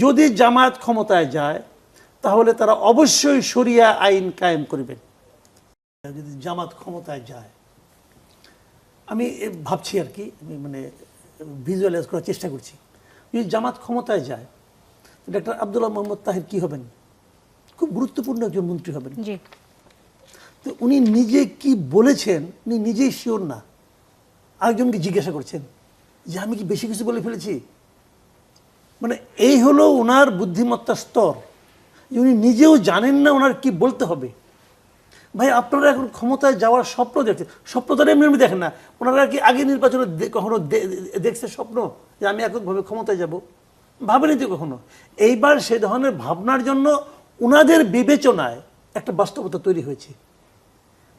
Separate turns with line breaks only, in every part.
যদি জামায়াত ক্ষমতায় যায় তাহলে তারা অবশ্যই শরিয়া আইন কায়েম করবেন। যদি জামাত ক্ষমতায় যায়, আমি ভাবছি আর কি, আমি মানে ভিজুয়ালাইজ করার চেষ্টা করছি, যদি জামাত ক্ষমতায় যায় ডক্টর আব্দুল্লাহ মোহাম্মদ তাহের কি হবেন? খুব গুরুত্বপূর্ণ একজন মন্ত্রী হবেন। তো উনি নিজে কি বলেছেন উনি নিজেই শিওর না, আরেকজনকে জিজ্ঞাসা করছেন যে আমি কি বেশি কিছু বলে ফেলেছি। মানে এই হলো ওনার বুদ্ধিমত্তার স্তর, যে উনি নিজেও জানেন না ওনার কি বলতে হবে। ভাই আপনারা এখন ক্ষমতায় যাওয়ার স্বপ্ন দেখছেন, স্বপ্ন তো এমনি এমনি দেখেন না। ওনারা কি আগে নির্বাচনে কখনো দেখছে স্বপ্ন যে আমি এককভাবে ক্ষমতায় যাব? ভাবেনি তো কখনো। এইবার সে ধরনের ভাবনার জন্য ওনাদের বিবেচনায় একটা বাস্তবতা তৈরি হয়েছে।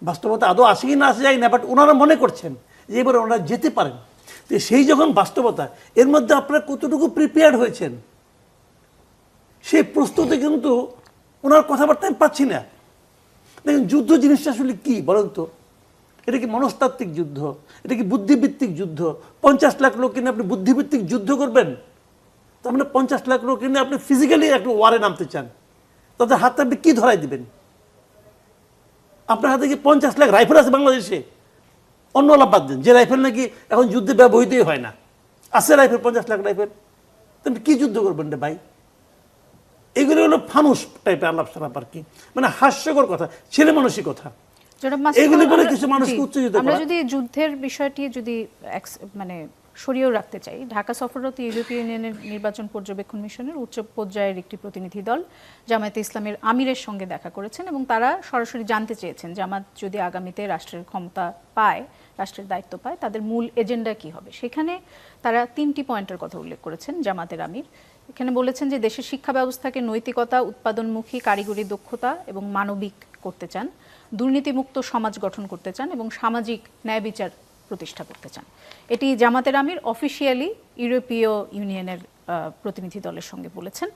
বাস্তবতা আদৌ আসে কি না আসে যায় না, বাট ওনারা মনে করছেন যে এবার ওনারা যেতে পারেন। তো সেই যখন বাস্তবতা, এর মধ্যে আপনারা কতটুকু প্রিপেয়ার্ড হয়েছেন সেই প্রস্তুতি কিন্তু ওনার কথাবার্তা আমি পাচ্ছি না। দেখেন যুদ্ধ জিনিসটা আসলে কি বলেন তো? এটা কি মনস্তাত্ত্বিক যুদ্ধ? এটা কি বুদ্ধিভিত্তিক যুদ্ধ? 50 লাখ লোক কিনে আপনি বুদ্ধিভিত্তিক যুদ্ধ করবেন? তার মানে 50 লাখ লোক কিনে আপনি ফিজিক্যালি একটা ওয়ারে নামতে চান, তাদের হাতে আপনি কি ধরাই দিবেন? আপনার হাতে কি 50 লাখ রাইফেল আছে বাংলাদেশে? অন্য লাভ বাদ দেন, যে রাইফেল নাকি এখন যুদ্ধে ব্যবহৃতই হয় না, আছে রাইফেল 50 লাখ রাইফেল, তুমি কি যুদ্ধ করবেন রে ভাই? এগুলো হলো ফানুস টাইপের আলাপ সালাপ আর কি, মানে হাস্যকর কথা, ছেলে মানুষই কথা। এগুলো বলে কিছু মানুষকে উত্তেজিত করা।
আমরা যদি যুদ্ধের বিষয়টি যদি মানে সরিয়েও রাখতে চাই, ঢাকা সফররত ইউরোপীয় ইউনিয়নের নির্বাচন পর্যবেক্ষণ মিশনের উচ্চ পর্যায়ের একটি প্রতিনিধি দল জামায়াতে ইসলামের আমিরের সঙ্গে দেখা করেছেন এবং তারা সরাসরি জানতে চেয়েছেন জামাত যদি আগামীতে রাষ্ট্রের ক্ষমতা পায়, রাষ্ট্রের দায়িত্ব পায়, তাদের মূল এজেন্ডা কি হবে। সেখানে তারা 3টি পয়েন্টের কথা উল্লেখ করেছেন জামাতের আমির। এখানে বলেছেন যে দেশের শিক্ষা ব্যবস্থাকে নৈতিকতা, উৎপাদনমুখী, কারিগরি দক্ষতা এবং মানবিক করতে চান, দুর্নীতিমুক্ত সমাজ গঠন করতে চান এবং সামাজিক ন্যায় বিচার প্রতিষ্ঠা করতে চান। এটি জামাতের আমির অফিসিয়ালি ইউরোপীয় ইউনিয়নের প্রতিনিধি দলের সঙ্গে বলেছেন।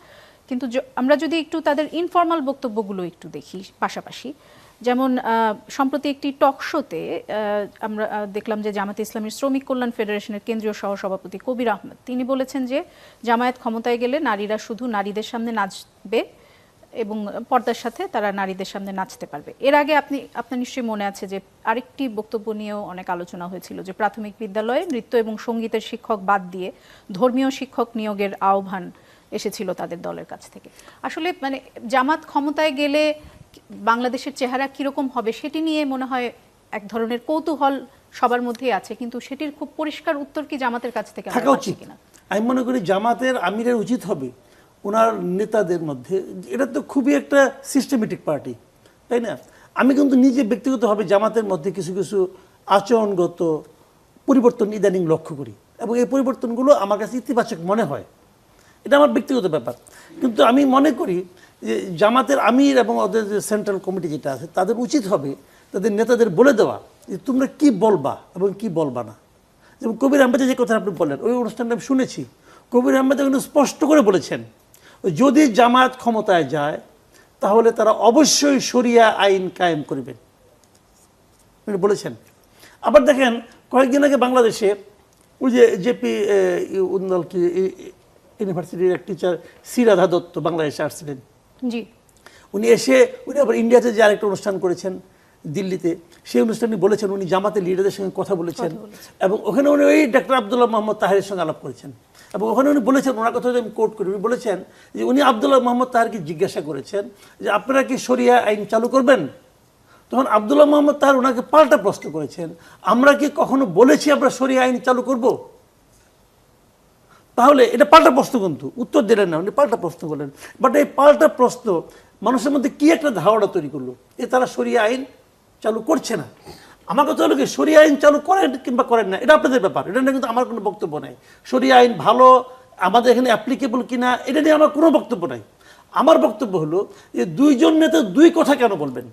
কিন্তু আমরা যদি একটু তাদের ইনফর্মাল বক্তব্যগুলো একটু দেখি পাশাপাশি, যেমন সম্প্রতি একটি টক শোতে আমরা দেখলাম যে জামাতে ইসলামীর শ্রমিক কল্যাণ ফেডারেশনের কেন্দ্রীয় সহসভাপতি কবির আহমেদ তিনি বলেছেন যে জামায়াত ক্ষমতায় গেলে নারীরা শুধু নারীদের সামনে নাচবে এবং পর্দার সাথে তারা নারীদের সামনে নাচতে পারবে। এর আগে আপনার নিশ্চয়ই মনে আছে যে আরেকটি বক্তব্য নিয়েও অনেক আলোচনা হয়েছিল যে প্রাথমিক বিদ্যালয়ে নৃত্য এবং সঙ্গীতের শিক্ষক বাদ দিয়ে ধর্মীয় শিক্ষক নিয়োগের আহ্বান এসেছিল তাদের দলের কাছ থেকে। আসলে মানে জামাত ক্ষমতায় গেলে বাংলাদেশের চেহারা কিরকম হবে সেটি নিয়ে মনে হয় এক ধরনের কৌতূহল সবার মধ্যেই আছে, কিন্তু সেটির খুব পরিষ্কার উত্তর কি জামাতের কাছ থেকে
থাকা উচিত কিনা? আমি মনে করি জামাতের আমিরের উচিত হবে ওনার নেতাদের মধ্যে, এটা তো খুবই একটা সিস্টেমেটিক পার্টি, তাই না? আমি কিন্তু নিজে ব্যক্তিগতভাবে জামাতের মধ্যে কিছু কিছু আচরণগত পরিবর্তন ইদানিং লক্ষ্য করি এবং এই পরিবর্তনগুলো আমার কাছে ইতিবাচক মনে হয়। এটা আমার ব্যক্তিগত ব্যাপার। কিন্তু আমি মনে করি যে জামাতের আমির এবং ওদের যে সেন্ট্রাল কমিটি যেটা আছে তাদের উচিত হবে তাদের নেতাদের বলে দেওয়া যে তোমরা কি বলবা এবং কি বলবা না। যেমন কবির আহমেদ যে কথা আপনি বললেন, ওই অনুষ্ঠানটা আমি শুনেছি। কবির আহমেদ কিন্তু স্পষ্ট করে বলেছেন যদি জামায়াত ক্ষমতায় যায় তাহলে তারা অবশ্যই শরিয়া আইন কায়েম করবেন, বলেছেন। আবার দেখেন কয়েকদিন আগে বাংলাদেশে ওই যে জেপি উন্দল কি ইউনিভার্সিটির এক টিচার সি রাধা দত্ত বাংলাদেশে আসছিলেন।
জি,
উনি আবার ইন্ডিয়াতে যে আরেকটা অনুষ্ঠান করেছেন দিল্লিতে, সেই অনুষ্ঠানে বলেছেন উনি জামাতের লিডারদের সঙ্গে কথা বলেছেন এবং ওখানে উনি ওই ডক্টর আব্দুল্লাহ মোহাম্মদ তাহেরের সঙ্গে আলাপ করেছেন এবং ওখানে উনি বলেছেন, ওনার কথা আমি কোট করি, উনি বলেছেন যে উনি আব্দুল্লাহ মোহাম্মদ তাহেরকে জিজ্ঞাসা করেছেন যে আপনারা কি শরিয়া আইন চালু করবেন? তখন আব্দুল্লাহ মোহাম্মদ তাহের ওনাকে পাল্টা প্রশ্ন করেছেন, আমরা কি কখনো বলেছি আমরা শরিয়া আইন চালু করব? তাহলে এটা পাল্টা প্রশ্ন, কিন্তু উত্তর দিলেন না, উনি পাল্টা প্রশ্ন করলেন। বাট এই পাল্টা প্রশ্ন মানুষের মধ্যে কি একটা ধারণা তৈরি করলো যে তারা শরিয়া আইন চালু করছে না। আমার কথা হলো কি, শরিয়া আইন চালু করেন কিংবা করেন না এটা আপনাদের ব্যাপার, এটা নিয়ে কিন্তু আমার কোনো বক্তব্য নাই। শরিয়া আইন ভালো আমাদের এখানে অ্যাপ্লিকেবল কিনা এটা নিয়ে আমার কোনো বক্তব্য নাই। আমার বক্তব্য হলো যে দুইজন নেতা দুই কথা কেন বলবেন?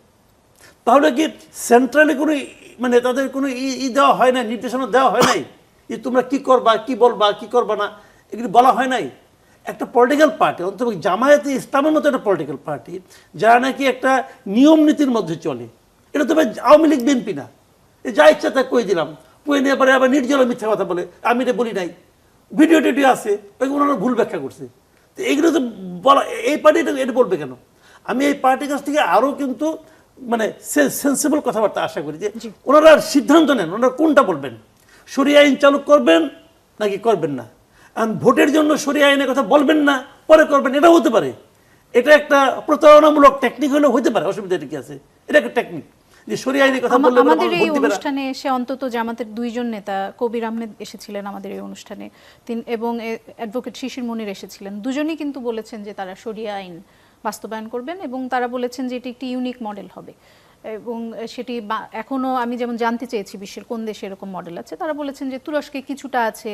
তাহলে কি সেন্ট্রালি কোনো মানে তাদের কোনো দেওয়া হয় নাই, নির্দেশনা দেওয়া হয় নাই যে তোমরা কি করবা, কি বলবা, কি করবা না, এগুলি বলা হয় নাই? একটা পলিটিক্যাল পার্টি, অন্তত জামায়াতে ইসলামের মতো একটা পলিটিক্যাল পার্টি যারা নাকি একটা নিয়ম নীতির মধ্যে চলে, এটা তো আওয়ামী লীগ বিএনপি না, যা ইচ্ছা তা কয়ে দিলাম, কয়ে নিয়ে পরে আবার নির্জলা মিথ্যা কথা বলে আমি এটা বলি নাই, ভিডিও টিডিও আছে, ওনারা ভুল ব্যাখ্যা করছে। তো এইগুলো তো বলা, এই পার্টি এটা বলবে কেন? আমি এই পার্টির কাছ থেকে আরও কিন্তু মানে সেন্সিবল কথাবার্তা আশা করি যে ওনারা সিদ্ধান্ত নেন, ওনারা কোনটা বলবেন, শরিয়া আইন চালু করবেন নাকি করবেন না। আর ভোটের জন্য শরিয়া আইনের কথা বলবেন না, পরে করবেন, এটা হতে পারে। এটা একটা প্রতারণামূলক টেকনিক হলেও হতে পারে, অসুবিধা কি আছে? এটা একটা টেকনিক যে শরিয়া আইনের কথা বললে
আমাদের এই অনুষ্ঠানে এসে অন্তত জামাতের দুইজন নেতা, কবির আহমেদ এসেছিলেন আমাদের এই অনুষ্ঠানে, এবং অ্যাডভোকেট শিশির মনির এসেছিলেন, দুজনেই কিন্তু বলেছেন যে তারা শরিয়া আইন বাস্তবায়ন করবেন এবং তারা বলেছেন যে এটি একটি ইউনিক মডেল হবে। এবং সেটি এখনো আমি যেমন জানতে চেয়েছি বিশ্বের কোন দেশে এরকম মডেল আছে, তারা বলেছেন যে তুরস্কে কিছুটা আছে,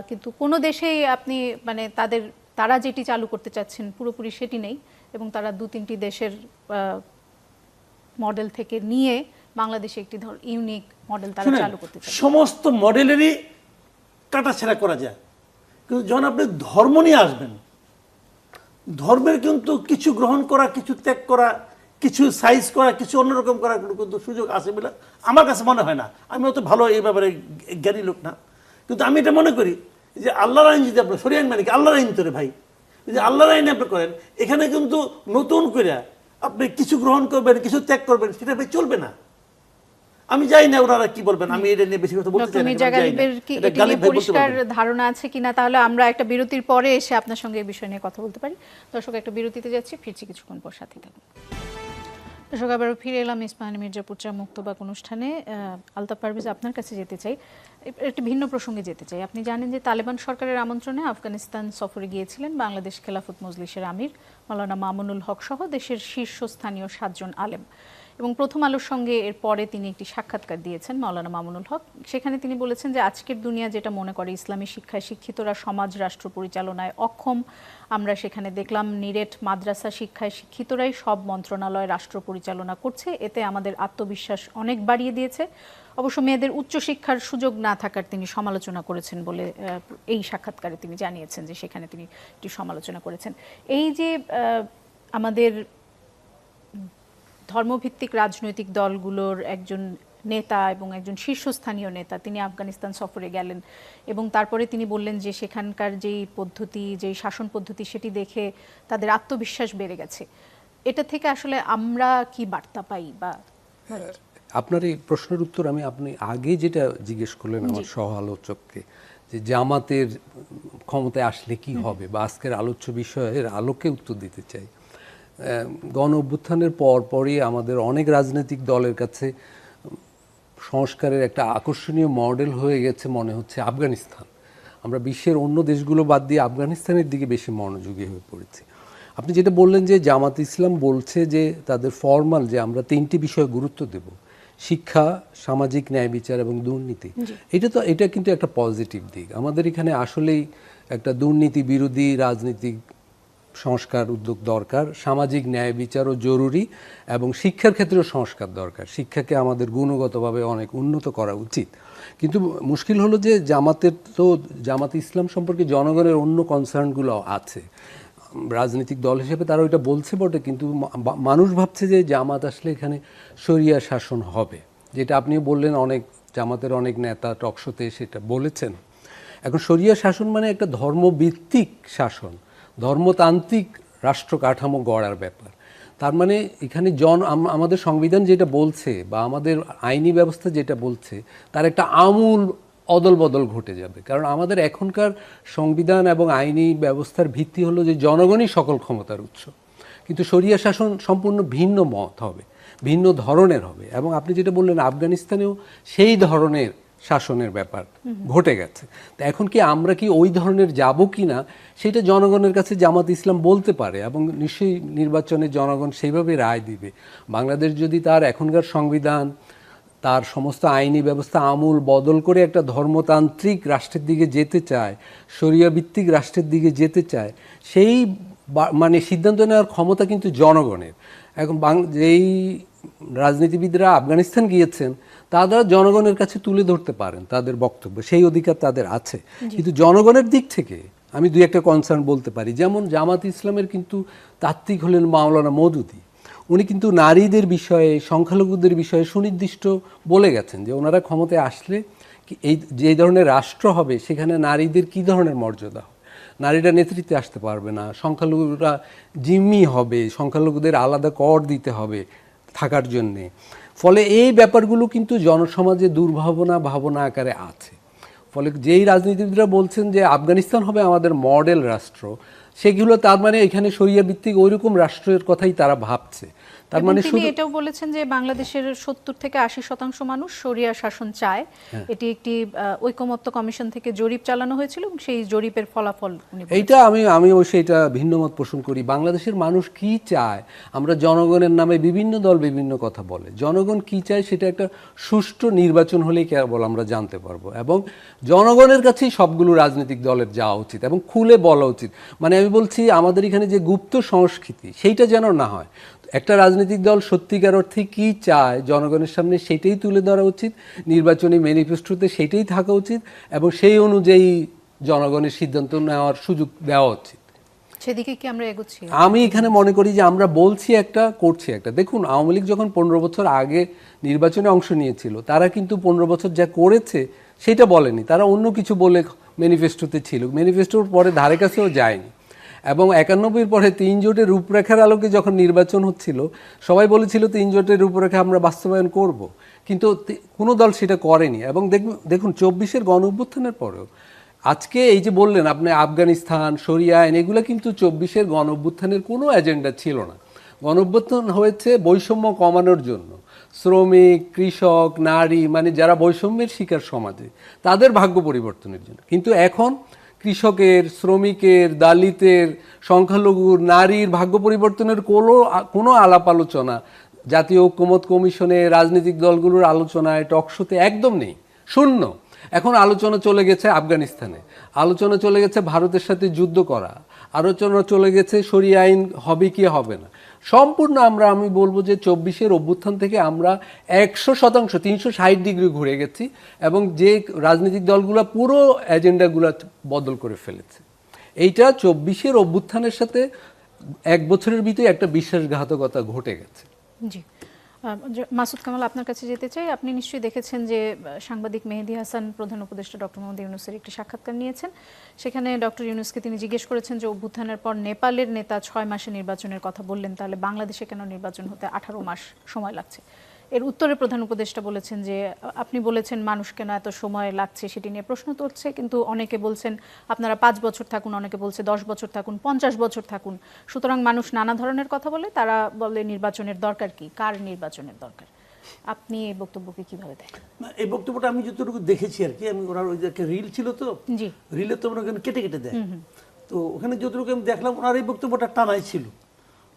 কিন্তু কোনো দেশেই আপনি মানে তারা যেটি চালু করতে চাচ্ছেন পুরোপুরি সেটি নেই, এবং তারা 2-3টি দেশের মডেল থেকে নিয়ে বাংলাদেশে একটি ইউনিক মডেল তারা চালু করতে চায়।
সমস্ত মডেলেরই কাটাছেঁড়া করা যায়, কিন্তু যখন আপনি ধর্ম নিয়ে আসবেন, ধর্মের কিন্তু কিছু গ্রহণ করা, কিছু ত্যাগ করা, কিছু সাইজ করা, কিছু অন্যরকম করার কিন্তু সুযোগ আছে বলে আমার কাছে মনে হয় না। আমি অত ভালো এই ব্যাপারে জ্ঞানী লোক না, কিন্তু আমি এটা মনে করি যে আল্লাহর আইন যদি আপনার শরিয়া আইন মানে কি আল্লাহর আইন তোরে ভাই, যদি আল্লাহর আইন আপনি করেন, এখানে কিন্তু নতুন করে আপনি কিছু গ্রহণ করবেন, কিছু ত্যাগ করবেন, সেটা ভাই চলবে না। আমি জানি না ওনারা কি বলবেন, আমি এটা নিয়ে বেশি কথা বলতে চাই না।
মির্জা গালিবের কি এটি নিয়ে পরিষ্কার ধারণা আছে কিনা, তাহলে আমরা একটা বিরতির পরে এসে আপনার সঙ্গে এই বিষয় নিয়ে কথা বলতে পারি। দর্শক, একটা বিরতিতে যাচ্ছি, ফিরছি কিছুক্ষণ পর, সাথে থাকুন। দর্শক, আবারও ফিরে এলাম ইস্পাহানি মির্জাপুর চা মুক্তবাক অনুষ্ঠানে। আলতাফ পারভেজ, আপনার কাছে যেতে চাই, একটি ভিন্ন প্রসঙ্গে যেতে চাই। আপনি জানেন যে তালেবান সরকারের আমন্ত্রণে আফগানিস্তান সফরে গিয়েছিলেন বাংলাদেশ খেলাফত মজলিসের আমির মাওলানা মামুনুল হক সহ দেশের শীর্ষস্থানীয় 7 জন আলেম। এবং প্রথম আলোর সঙ্গে এর পরে তিনি একটি সাক্ষাৎকার দিয়েছেন মাওলানা মামুনুল হক। সেখানে তিনি বলেছেন যে আজকের দুনিয়া যেটা মনে করে ইসলামী শিক্ষায় শিক্ষিতরা সমাজ রাষ্ট্র পরিচালনায় অক্ষম, আমরা সেখানে দেখলাম নিরেট মাদ্রাসা শিক্ষায় শিক্ষিতরাই সব মন্ত্রণালয় রাষ্ট্র পরিচালনা করছে, এতে আমাদের আত্মবিশ্বাস অনেক বাড়িয়ে দিয়েছে। অবশ্য মেয়েদের উচ্চশিক্ষার সুযোগ না থাকার তিনি সমালোচনা করেছেন বলে এই সাক্ষাৎকারে তিনি জানিয়েছেন যে সেখানে তিনি একটি সমালোচনা করেছেন। এই যে আমাদের ধর্মভিত্তিক রাজনৈতিক দলগুলোর একজন নেতা এবং একজন শীর্ষস্থানীয় নেতা, তিনি আফগানিস্তান সফরে গেলেন এবং তারপরে তিনি বললেন যে সেখানকার যেই পদ্ধতি, যেই শাসন পদ্ধতি, সেটি দেখে তাদের আত্মবিশ্বাস বেড়ে গেছে। এটা থেকে আসলে আমরা কি বার্তা পাই? বা
আপনার এই প্রশ্নের উত্তর আপনি আগে যেটা জিজ্ঞেস করলেন আমার সহ আলোচককে, যে জামাতের ক্ষমতায় আসলে কি হবে, বা আজকের আলোচ্য বিষয়ের আলোকে উত্তর দিতে চাই। গণ অভ্যুত্থানের পরই আমাদের অনেক রাজনৈতিক দলের কাছে সংস্কারের একটা আকর্ষণীয় মডেল হয়ে গেছে মনে হচ্ছে আফগানিস্তান। আমরা বিশ্বের অন্য দেশগুলো বাদ দিয়ে আফগানিস্তানের দিকে বেশি মনোযোগী হয়ে পড়েছি। আপনি যেটা বললেন যে জামাত ইসলাম বলছে যে তাদের ফরমাল যে আমরা 3টি বিষয়ে গুরুত্ব দেব, শিক্ষা, সামাজিক ন্যায় বিচার এবং দুর্নীতি, এটা কিন্তু একটা পজিটিভ দিক। আমাদের এখানে আসলেই একটা দুর্নীতি বিরোধী রাজনীতিক সংস্কার উদ্যোগ দরকার, সামাজিক ন্যায় বিচারও জরুরি এবং শিক্ষার ক্ষেত্রেও সংস্কার দরকার। শিক্ষাকে আমাদের গুণগতভাবে অনেক উন্নত করা উচিত। কিন্তু মুশকিল হলো যে জামাত ইসলাম সম্পর্কে জনগণের অন্য কনসার্নগুলো আছে। রাজনৈতিক দল হিসেবে তারা ওইটা বলছে বটে, কিন্তু মানুষ ভাবছে যে জামাত আসলে এখানে শরিয়া শাসন হবে, যেটা আপনিও বললেন, অনেক জামাতের অনেক নেতা টকশোতে সেটা বলেছেন। এখন শরিয়া শাসন মানে একটা ধর্মভিত্তিক শাসন, ধর্মতান্ত্রিক রাষ্ট্র কাঠামো গড়ার ব্যাপার। তার মানে এখানে আমাদের সংবিধান যেটা বলছে বা আমাদের আইনি ব্যবস্থা যেটা বলছে তার একটা আমূল অদল বদল ঘটে যাবে। কারণ আমাদের এখনকার সংবিধান এবং আইনি ব্যবস্থার ভিত্তি হলো যে জনগণই সকল ক্ষমতার উৎস, কিন্তু শরিয়া শাসন সম্পূর্ণ ভিন্ন মত হবে, ভিন্ন ধরনের হবে। এবং আপনি যেটা বললেন আফগানিস্তানেও সেই ধরনের শাসনের ব্যাপার ঘটে গেছে। তো এখন আমরা কি ওই ধরনের যাব কি না সেটা জনগণের কাছে জামাত ইসলাম বলতে পারে, এবং নিশ্চয়ই নির্বাচনে জনগণ সেইভাবে রায় দিবে। বাংলাদেশ যদি তার এখনকার সংবিধান, তার সমস্ত আইনি ব্যবস্থা আমূল বদল করে একটা ধর্মতান্ত্রিক রাষ্ট্রের দিকে যেতে চায়, শরিয়া ভিত্তিক রাষ্ট্রের দিকে যেতে চায়, সেই মানে সিদ্ধান্ত নেওয়ার ক্ষমতা কিন্তু জনগণের। এখন যেই রাজনীতিবিদরা আফগানিস্তান গিয়েছেন তারা জনগণের কাছে তুলে ধরতে পারেন তাদের বক্তব্য, সেই অধিকার তাদের আছে। কিন্তু জনগণের দিক থেকে আমি 2-1টা কনসার্ন বলতে পারি। যেমন জামাত ইসলামের কিন্তু তাত্ত্বিক হলেন মাওলানা মওদুদী, উনি কিন্তু নারীদের বিষয়ে, সংখ্যালঘুদের বিষয়ে সুনির্দিষ্ট বলে গেছেন যে ওনারা ক্ষমতায় আসলে এই যে ধরনের রাষ্ট্র হবে সেখানে নারীদের কী ধরনের মর্যাদা হবে। নারীরা নেতৃত্বে আসতে পারবে না, সংখ্যালঘুরা জিম্মি হবে, সংখ্যালঘুদের আলাদা কর দিতে হবে থাকার জন্যে। ফলে এই ব্যাপারগুলো কিন্তু জনসমাজে ভাবনা আকারে আছে। ফলে যেই রাজনীতিবিদরা বলছেন যে আফগানিস্তান হবে আমাদের মডেল রাষ্ট্র, সেগুলো তার মানে এখানে শরিয়া ভিত্তিক ওইরকম রাষ্ট্রের কথাই তারা ভাবছে। তার মানে
তিনি এটাও বলেছেন যে বাংলাদেশের 70 থেকে 80% মানুষ শরিয়া শাসন চায়। এটি একটি ঐকমত্য কমিশন থেকে জরিপ চালানো হয়েছিল এবং সেই জরিপের ফলাফল
এইটা আমি অবশ্যই এটা ভিন্নমত পোষণ করি। বাংলাদেশের মানুষ কি চায়, আমরা জনগণের নামে বিভিন্ন দল বিভিন্ন কথা বলে, জনগণ কি চায় সেটা একটা সুষ্ঠু নির্বাচন হলেই কেবল আমরা জানতে পারবো, এবং জনগণের কাছেই সবগুলো রাজনৈতিক দলের যাওয়া উচিত এবং খুলে বলা উচিত। মানে আমি বলছি আমাদের এখানে যে গুপ্ত সংস্কৃতি সেইটা যেন না হয়। একটা রাজনৈতিক দল সত্যিকার অর্থে কী চায় জনগণের সামনে সেটাই তুলে ধরা উচিত, নির্বাচনী ম্যানিফেস্টোতে সেটাই থাকা উচিত, এবং সেই অনুযায়ী জনগণের সিদ্ধান্ত নেওয়ার সুযোগ দেওয়া উচিত।
সেদিকে কি আমরা এগোচ্ছি?
আমি এখানে মনে করি যে আমরা বলছি একটা, করছি একটা। দেখুন, আওয়ামী লীগ যখন 15 বছর আগে নির্বাচনে অংশ নিয়েছিল, তারা কিন্তু 15 বছর যা করেছে সেটা বলেনি, তারা অন্য কিছু বলে ম্যানিফেস্টোতে ছিল, ম্যানিফেস্টোর পরে ধারে কাছেও যায়নি। এবং 91-র পরে 3 জোটের রূপরেখার আলোকে যখন নির্বাচন হচ্ছিল, সবাই বলেছিল 3 জোটের রূপরেখা আমরা বাস্তবায়ন করব, কিন্তু কোনো দল সেটা করেনি। এবং দেখুন 24-এর গণ-অভ্যুত্থানের পরেও আজকে এই যে বললেন আপনি আফগানিস্তান, শরিয়া আইন, এগুলো কিন্তু 24-এর গণ-অভ্যুত্থানের কোনো এজেন্ডা ছিল না। গণ-অভ্যুত্থান হয়েছে বৈষম্য কমানোর জন্য, শ্রমিক, কৃষক, নারী, মানে যারা বৈষম্যের শিকার সমাজে, তাদের ভাগ্য পরিবর্তনের জন্য। কিন্তু এখন কৃষকের, শ্রমিকের, দলিতের, সংখ্যালঘুর, নারীর ভাগ্য পরিবর্তনের কোনো আলাপ আলোচনা জাতীয় ঐকমত্য কমিশনে, রাজনৈতিক দলগুলোর আলোচনায়, টকশোতে একদম নেই, শূন্য। এখন আলোচনা চলে গেছে আফগানিস্তানে, আলোচনা চলে গেছে ভারতের সাথে যুদ্ধ করা, আলোচনা চলে গেছে শরিয়া আইন হবে কি হবে না। সম্পূর্ণ আমি বলবো যে 24-এর অভ্যুত্থান থেকে আমরা 100% 360 ডিগ্রি ঘুরে গেছি, এবং যে রাজনৈতিক দলগুলো পুরো এজেন্ডাগুলো বদল করে ফেলেছে। এইটা 24-এর অভ্যুত্থানের সাথে 1 বছরের ভিতরে একটা বিশ্বাসঘাতকতা ঘটে গেছে।
জি, মাসুদ কামাল, আপনার কাছে যেতে চাই। আপনি নিশ্চয়ই দেখেছেন যে সাংবাদিক মেহেদী হাসান প্রধান উপদেষ্টা ডক্টর মোহাম্মদ ইউনূসের একটি সাক্ষাৎকার নিয়েছেন। সেখানে ডক্টর ইউনূসকে তিনি জিজ্ঞেস করেছেন যে অভ্যুত্থানের পর নেপালের নেতা 6 মাসে নির্বাচনের কথা বললেন, তাহলে বাংলাদেশে কেন নির্বাচন হতে 18 মাস সময় লাগছে? এর উত্তরে প্রধান উপদেষ্টা বলেছেন যে আপনি বলেছেন মানুষ কেন এত সময় লাগছে সেটি নিয়ে প্রশ্ন তুলছে, কিন্তু অনেকে বলছেন আপনারা 5 বছর থাকুন, অনেকে বলছে 10 বছর থাকুন, 50 বছর থাকুন। সুতরাং মানুষ নানা ধরনের কথা বলে, তারা বলে নির্বাচনের দরকার কি, কার নির্বাচনের দরকার। আপনি এই বক্তব্যকে কিভাবে দেখেন?
না, এই বক্তব্যটা আমি যতটুকু দেখেছি আর কি, আমি ওনার ওই যে রিল ছিল তো,
জি,
রিলে তো ওখানে কেটে কেটে দেয়, তো ওখানে যতটুকু আমি দেখলাম ওনার এই বক্তব্যটা টানাই ছিল।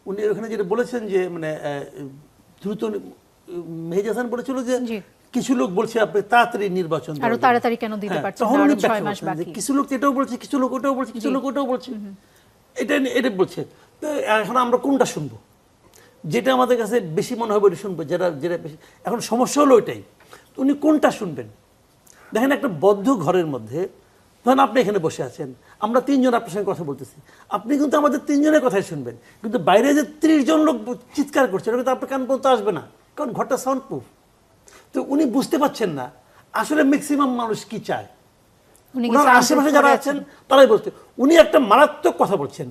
উনি ওখানে যেটা বলেছেন যে মানে দ্রুত, মেহেদী হাসান বলেছিল যে কিছু লোক বলছে আপনি তাড়াতাড়ি নির্বাচন
আরো তাড়াতাড়ি কেন দিতে পারছেন না, আরো 6 মাস বাকি।
কিছু লোক এটাও বলছে, কিছু লোক ওটাও বলছে, কিছু লোক ওটাও বলছে, এটা বলছে। তো এখন আমরা কোনটা শুনবো? যেটা আমাদের কাছে বেশি মনে হবে ওটা শুনবো, যেটা বেশি। এখন সমস্যা হলো ওইটাই, উনি কোনটা শুনবেন? দেখেন, একটা বদ্ধ ঘরের মধ্যে ধরেন আপনি এখানে বসে আছেন, আমরা 3 জন আপনার সঙ্গে কথা বলতেছি, আপনি কিন্তু আমাদের 3 জনের কথাই শুনবেন, কিন্তু বাইরে যে 30 জন লোক চিৎকার করছে ওটা কিন্তু আপনার কান পর্যন্ত আসবে না, কারণ ঘরটা সাউন্ড প্রুফ। তো উনি বুঝতে পারছেন না আসলে ম্যাক্সিমাম মানুষ কি চায়। ওনার আশেপাশে যারা আছেন তারাই বলছে। উনি একটা মারাত্মক কথা বলছেন,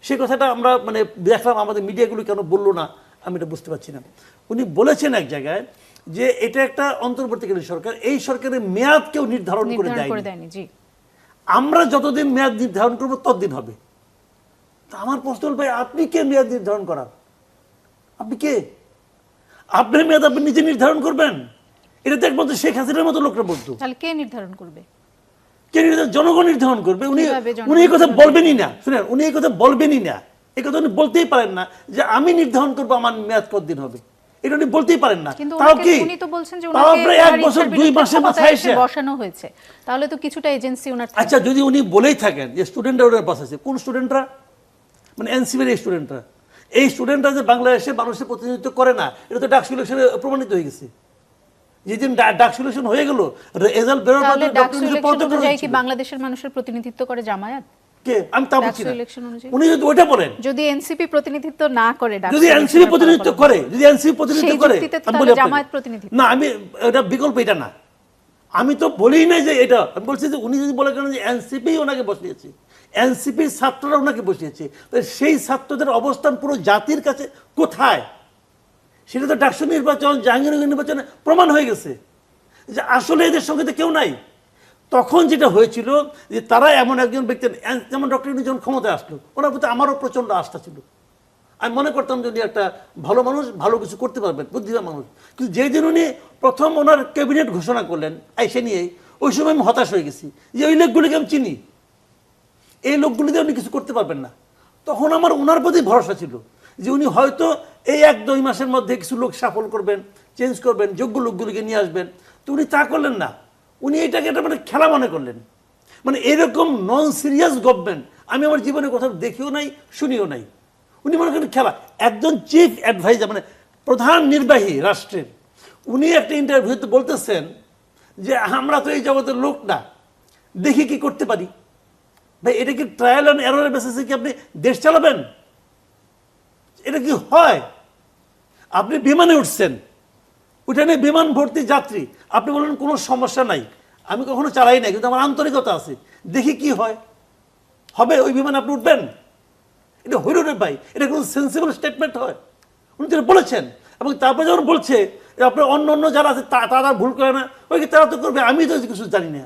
সেই কথাটা আমরা মানে দেখলাম, আমাদের মিডিয়াগুলো কেন বললো না আমি এটা বুঝতে পারছি না। উনি বলেছেন এক জায়গায় যে এটা একটা অন্তর্বর্তীকালীন সরকার, এই সরকারের মেয়াদ কেউ নির্ধারণ করে দেয়নি, আমরা যতদিন মেয়াদ নির্ধারণ করবো ততদিন হবে। তা আমার প্রশ্ন হল, ভাই আপনি কে মেয়াদ নির্ধারণ করার? আপনি কে? আপনার মেয়াদ আপনি নিজে নির্ধারণ করবেন? এটা তো একমাত্র শেখ হাসিনার মতো লোকরা বলতো।
তাহলে কে নির্ধারণ করবে?
কে নির্ধারণ? জনগণ নির্ধারণ করবে। উনি এই কথা বলবেনই না। শুনেন, উনি এই কথা বলবেনই না, এই কথা উনি বলতেই পারেন না যে আমি নির্ধারণ করবো আমার মেয়াদ কতদিন হবে, এটা উনি বলতেই পারেন না। তাও কি
উনি তো বলছেন যে ওনাকে
1 বছর 2 মাসের মাথায় এসে
বসানো হয়েছে, তাহলে তো কিছুটা এজেন্সি ওনার।
আচ্ছা, যদি উনি বলেই থাকেন যে স্টুডেন্টরা ওনার বসাচ্ছে, কোন স্টুডেন্টরা? মানে এনসিপির এই স্টুডেন্টরা, এই স্টুডেন্টরা যে বাংলাদেশে মানুষের প্রতিনিধিত্ব করে না, এটা তো ডাকসু ইলেকশনে প্রমাণিত হয়ে গেছে। যেদিন ডাকসু ইলেকশন হয়ে গেল, রেজাল্ট বেরোর পর
কি বাংলাদেশের মানুষের প্রতিনিধিত্ব করে জামায়াত?
কে? আমি তা বলছি না। উনি যদি ওইটা বলেন,
যদি এনসিপি প্রতিনিধিত্ব না করে,
যদি এনসিপি প্রতিনিধিত্ব করে, যদি এনসিপি প্রতিনিধিত্ব করে, আমি বলি
জামায়াত প্রতিনিধিত্ব
না, আমি এটা বিকল্প এটা না। আমি তো বলি না যে এটা, আমি বলছি যে উনি যদি বলে কেন যে এনসিপি ওনাকে বসিয়েছে, এনসিপির ছাত্ররা ওনাকে বসিয়েছে, তো সেই ছাত্রদের অবস্থান পুরো জাতির কাছে কোথায়, সেটা তো ডাকসু নির্বাচন, জাহাঙ্গীরনগর নির্বাচনে প্রমাণ হয়ে গেছে যে আসলে এদের সঙ্গে তো কেউ নাই। তখন যেটা হয়েছিল যে তারা এমন একজন ব্যক্তি, যেমন ডক্টর ইউনূস যখন ক্ষমতায় আসলো, ওনার প্রতি আমারও প্রচণ্ড আস্থা ছিল। আমি মনে করতাম যে উনি একটা ভালো মানুষ, ভালো কিছু করতে পারবেন, বুদ্ধিমান মানুষ। কিন্তু যেদিন উনি প্রথম ওনার ক্যাবিনেট ঘোষণা করলেন আইসে নিয়ে, ওই সময় আমি হতাশ হয়ে গেছি যে ওই লোকগুলিকে আমি চিনি, এই লোকগুলি দিয়ে উনি কিছু করতে পারবেন না। তখন আমার ওনার প্রতি ভরসা ছিল যে উনি হয়তো এই 1-2 মাসের মধ্যে কিছু লোক সাফল করবেন, চেঞ্জ করবেন, যোগ্য লোকগুলিকে নিয়ে আসবেন। তো উনি তা করলেন না, উনি এটাকে একটা মানে খেলা মনে করলেন। মানে এরকম নন সিরিয়াস গভর্নমেন্ট আমি আমার জীবনে কোথাও দেখিও নাই, শুনিও নাই। উনি মনে করেন খেলা। একজন চিফ অ্যাডভাইজার মানে প্রধান নির্বাহী রাষ্ট্রের, উনি একটা ইন্টারভিউতে বলতেছেন যে আমরা তো এই জগতের লোক না, দেখি কি করতে পারি। ভাই এটা কি ট্রায়াল অ্যান্ড এররের বেসিসে কি আপনি দেশ চালাবেন? এটা কি হয়? আপনি বিমানে উঠছেন, ওইখানে বিমান ভর্তি যাত্রী, আপনি বলেন কোনো সমস্যা নাই, আমি কখনো চালাই নাই, কিন্তু আমার আন্তরিকতা আছে, দেখি কি হয়। হবে ওই বিমানে আপনি উঠবেন? এটা হইল রে ভাই, এটা কোনো সেন্সিবল স্টেটমেন্ট হয়? উনি তো বলেছেন। এবং তারপরে যখন বলছে আপনার অন্য অন্য যারা আছে তারা ভুল করে না, ওই কি তারা তো করবে, আমি তো কিছু জানি না।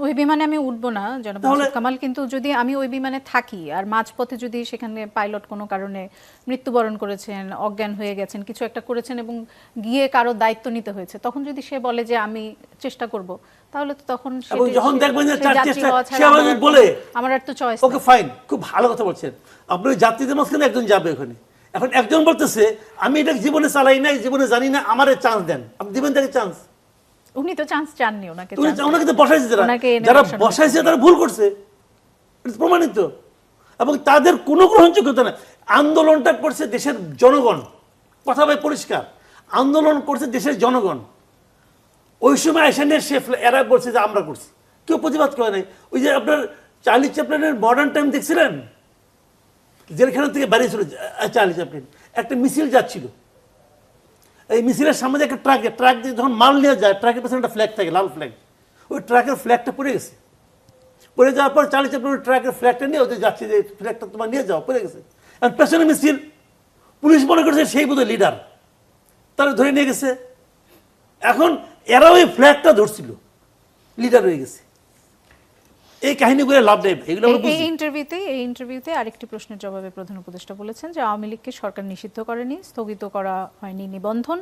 ওই বিমানে আমি উঠবো না জনাব কামাল, কিন্তু যদি আমি ওই বিমানে থাকি আর মাঝপথে যদি সেখানে পাইলট কোনো কারণে মৃত্যুবরণ করেছেন, অজ্ঞান হয়ে গেছেন, কিছু একটা করেছেন এবং গিয়ে কারো দায়িত্ব নিতে হয়েছে, তখন যদি সে বলে যে আমি চেষ্টা করব, তাহলে তো তখন
যখন দেখবেন যে তার চেষ্টা সে আমাদের বলে
আমার আর তো চয়েস,
ওকে ফাইন, খুব ভালো কথা বলছেন আপনি। ওই যাত্রীদের মাঝখানে একজন যাবে ওখানে, এখন একজন বলতেছে আমি এটা জীবনে চালাই নাই, জীবনে জানি না, আমারে চান্স দেন, আপনি দিবেন তাকে চান্স?
উনি তো চান্স চাননি, ওনাকে
তো বসাইছে, যারা বসাইছে তারা ভুল করছে, প্রমাণিত। এবং তাদের কোনো গ্রহণযোগ্যতা না। আন্দোলনটা করছে দেশের জনগণ, কথা ভাই পরিষ্কার, আন্দোলন করছে দেশের জনগণ। ওই সময় এসে এরা বলছে যে আমরা করছি, কেউ প্রতিবাদ করে নাই। ওই যে আপনার চার্লি চ্যাপলিনের মডার্ন টাইম দেখছিলেন, জেলখানা থেকে বেরিয়েছিল চার্লি চ্যাপলিন, একটা মিছিল যাচ্ছিল, এই মিছিলের সামনে একটা ট্রাক দিয়ে যখন মাল নিয়ে যায়, ট্রাকের পেছনে একটা ফ্ল্যাগ থাকে, লাল ফ্ল্যাগ, ওই ট্রাকের ফ্ল্যাগটা পড়ে গেছে। পড়ে যাওয়ার পর চার্লি চ্যাপলিন ট্রাকের ফ্ল্যাগটা নিয়ে ওদের যাচ্ছে যে ফ্ল্যাগটা তোমার নিয়ে যাও, পড়ে গেছে। আর পেছনে মিছিল, পুলিশ মনে করছে সেই বোধহয় লিডার, তারা ধরে নিয়ে গেছে। এখন এরা ওই ফ্ল্যাগটা ধরছিল, লিডার হয়ে গেছে। এই কাহিনীগুলো লাভ নেই।
এই ইন্টারভিউতে আরেকটি প্রশ্নের জবাবে প্রধান উপদেষ্টা বলেছেন যে আওয়ামী লীগকে সরকার নিষিদ্ধ করেনি, স্থগিত করা হয়নি নিবন্ধন,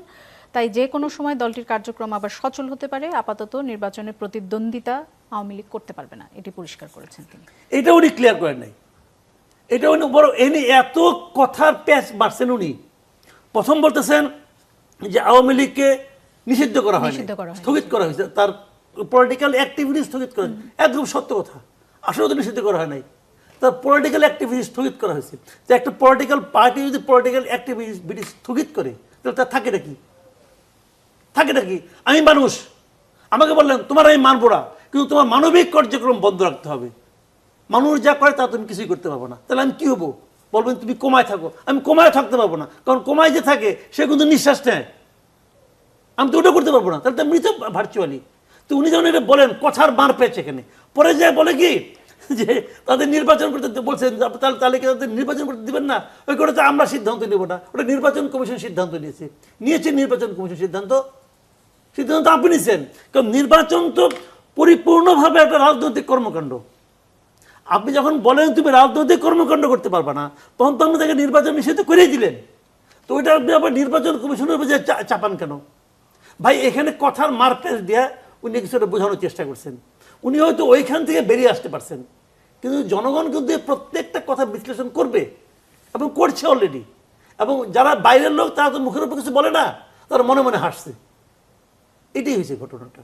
তাই যে কোনো সময় দলটির কার্যক্রম আবার সচল হতে পারে। আপাতত নির্বাচনে প্রতিদ্বন্দ্বিতা আওয়ামী লীগ করতে পারবে না, এটি পরিষ্কার করেছেন তিনি।
এটা উনি ক্লিয়ার করেন নাই, এটা উনি বড় এনে এত কথার প্যাচ মারছেন। উনি প্রথম বলতেছেন যে আওয়ামী লীগকে নিষিদ্ধ করা হয়নি, স্থগিত করা হয়েছে, তার পলিটিক্যাল অ্যাক্টিভিটি স্থগিত করা, একদম সত্য কথা। আসলে তো নিষিদ্ধ করা হয় নাই, তার পলিটিক্যাল অ্যাক্টিভিটি স্থগিত করা হয়েছে। যে একটা পলিটিক্যাল পার্টি যদি পলিটিক্যাল অ্যাক্টিভিটি স্থগিত করে, তাহলে তার থাকেটা কি? থাকেটা কি? আমি মানুষ, আমাকে বললেন তোমার আমি মানবো না, কিন্তু তোমার মানবিক কার্যক্রম বন্ধ রাখতে হবে। মানুষ যা করে তা তুমি কিছুই করতে পারবো না, তাহলে আমি কি হবো? বলবেন তুমি কোমায় থাকো, আমি কোমায় থাকতে পারবো না, কারণ কোমায় যে থাকে সে কিন্তু নিঃশ্বাস নেয়, আমি তো ওটা করতে পারবো না, তাহলে তো মৃত ভার্চুয়ালি। তো উনি যেমন এটা বলেন, কথার মার পেয়েছে এখানে, পরে যায় বলে কি যে তাদের নির্বাচন করতে বলছেন, তাহলে কি তাদের নির্বাচন করতে দিবেন না? ওই করে তো আমরা সিদ্ধান্ত নেব না, ওটা নির্বাচন কমিশন সিদ্ধান্ত নিয়েছে নির্বাচন কমিশন সিদ্ধান্ত আপনি নিয়েছেন। কারণ নির্বাচন তো পরিপূর্ণভাবে একটা রাজনৈতিক কর্মকাণ্ড। আপনি যখন বলেন তুমি রাজনৈতিক কর্মকাণ্ড করতে পারবে না, তখন তো আপনি তাকে নির্বাচন নিষিদ্ধ করেই দিলেন। তো ওইটা আপনি আবার নির্বাচন কমিশনের উপর চাপান কেন? ভাই এখানে কথার মারপেচ দিয়ে উনি কিছুটা বোঝানোর চেষ্টা করছেন। উনি হয়তো ওইখান থেকে বেরিয়ে আসতে পারছেন, কিন্তু জনগণ কিন্তু প্রত্যেকটা কথা বিশ্লেষণ করবে এবং করছে অলরেডি। এবং যারা বাইরের লোক তারা তো মুখের উপর কিছু বলে না, তারা মনে মনে হাসছে। এটাই হয়েছে ঘটনাটা।